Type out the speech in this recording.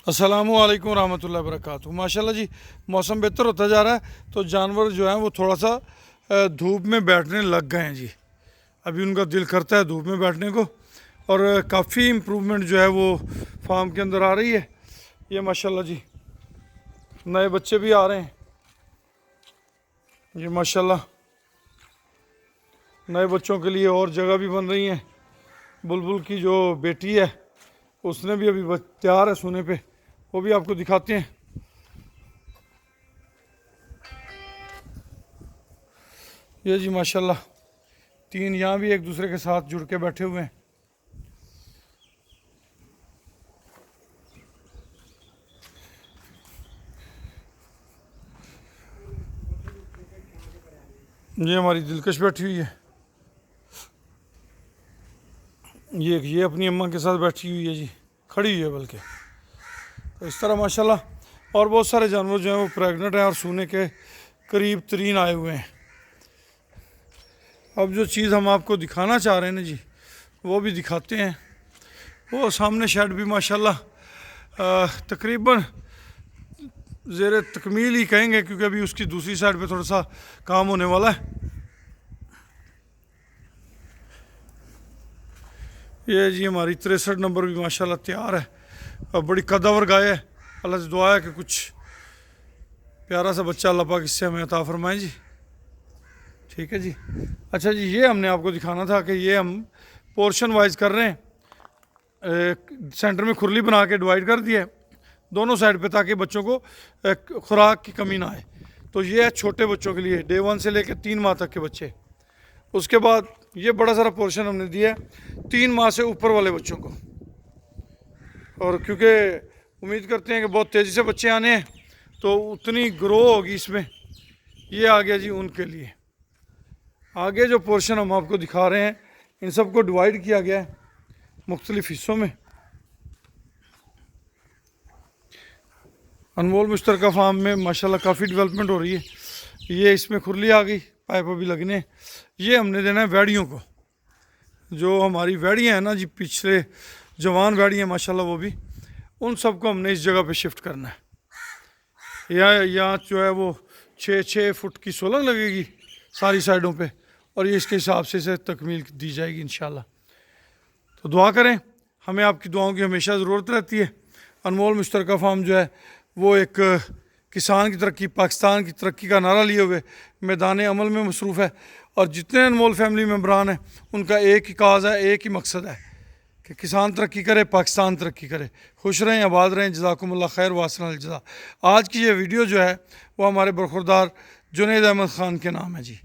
अस्सलामुअलैकुम रहमतुल्लाहि वबरकातुहू। माशाल्लाह जी, मौसम बेहतर होता जा रहा है तो जानवर जो हैं वो थोड़ा सा धूप में बैठने लग गए हैं जी। अभी उनका दिल करता है धूप में बैठने को, और काफ़ी इम्प्रूवमेंट जो है वो फार्म के अंदर आ रही है। ये माशाल्लाह जी नए बच्चे भी आ रहे हैं। ये माशाल्लाह नए बच्चों के लिए और जगह भी बन रही है। बुलबुल की जो बेटी है उसने भी अभी तैयार है सोने पे, वो भी आपको दिखाते हैं। ये जी माशाल्लाह तीन यहाँ भी एक दूसरे के साथ जुड़ के बैठे हुए हैं। ये हमारी दिलकश बैठी हुई है। ये अपनी अम्मा के साथ बैठी हुई है जी, खड़ी हुई है बल्कि। तो इस तरह माशाल्लाह और बहुत सारे जानवर जो हैं वो प्रेग्नेंट हैं और सोने के करीब तरीन आए हुए हैं। अब जो चीज़ हम आपको दिखाना चाह रहे हैं ना जी, वो भी दिखाते हैं। वो सामने शेड भी माशाल्लाह तकरीबन ज़ेर तकमील ही कहेंगे, क्योंकि अभी उसकी दूसरी साइड पे थोड़ा सा काम होने वाला है। ये जी हमारी 63 नंबर भी माशाल्लाह तैयार है और बड़ी कदावर गाय है। अल्लाह से दुआ है कि कुछ प्यारा सा बच्चा अल्लाह पाक इससे हमें अता फरमाए जी। ठीक है जी। अच्छा जी, ये हमने आपको दिखाना था कि ये हम पोर्शन वाइज कर रहे हैं। सेंटर में खुरली बना के डिवाइड कर दिया है दोनों साइड पे, ताकि बच्चों को खुराक की कमी ना आए। तो ये है छोटे बच्चों के लिए, डे 1 से लेकर 3 माह तक के बच्चे। उसके बाद ये बड़ा सारा पोर्शन हमने दिया है 3 माह से ऊपर वाले बच्चों को। और क्योंकि उम्मीद करते हैं कि बहुत तेज़ी से बच्चे आने हैं तो उतनी ग्रो होगी इसमें। ये आ गया जी उनके लिए। आगे जो पोर्शन हम आपको दिखा रहे हैं इन सबको डिवाइड किया गया है मुख्तलिफ हिस्सों में। अनमोल मुश्तरका फार्म में माशाल्लाह काफ़ी डेवलपमेंट हो रही है। ये इसमें खुरली आ गई, पाइप अभी लगने। ये हमने देना है वैड़ियों को। जो हमारी वैड़ियाँ हैं ना जी, पिछले जवान वैड़ियाँ माशाल्लाह, वो भी उन सबको हमने इस जगह पे शिफ्ट करना है। यहाँ जो है वो 6-6 फुट की सोलंग लगेगी सारी साइडों पे, और ये इसके हिसाब से इसे तकमील दी जाएगी इंशाल्लाह। तो दुआ करें, हमें आपकी दुआओं की हमेशा ज़रूरत रहती है। अनमोल मुश्तरका फार्म जो है वो एक किसान की तरक्की, पाकिस्तान की तरक्की का नारा लिए हुए मैदान अमल में मसरूफ़ है। और जितने अनमोल फैमिली मेम्बरान हैं उनका एक ही काज है, एक ही मकसद है कि किसान तरक्की करे, पाकिस्तान तरक्की करे। खुश रहें, आबाद रहें। जज़ाकुमुल्लाह खैर वासना अल जज़ा। आज की ये वीडियो जो है वो हमारे बरखुरदार जुनैद अहमद ख़ान के नाम है जी।